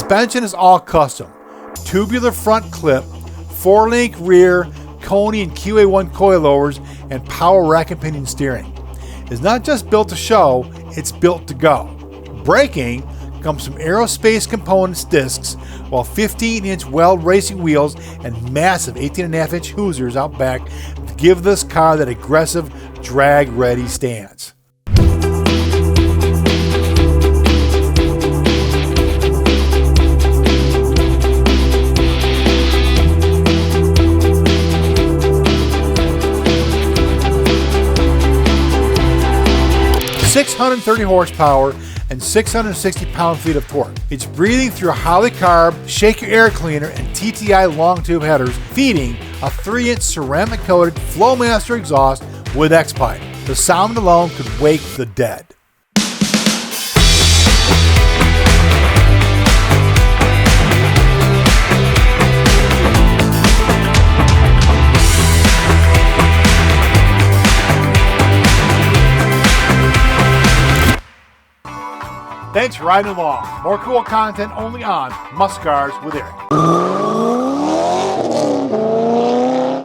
Suspension is all custom. Tubular front clip, 4-link rear, Coney and QA1 coilovers, and power rack and pinion steering. It's not just built to show, it's built to go. Braking comes from aerospace components discs, while 15-inch weld racing wheels and massive 18.5-inch Hoosiers out back give this car that aggressive, drag-ready stance. .630 horsepower and 660 pound-feet of torque. It's breathing through a highly carb, shake your air cleaner, and TTI long tube headers, feeding a 3-inch ceramic-coated Flowmaster exhaust with X-Pipe. The sound alone could wake the dead. Thanks for riding along. More cool content only on Muscars with Eric.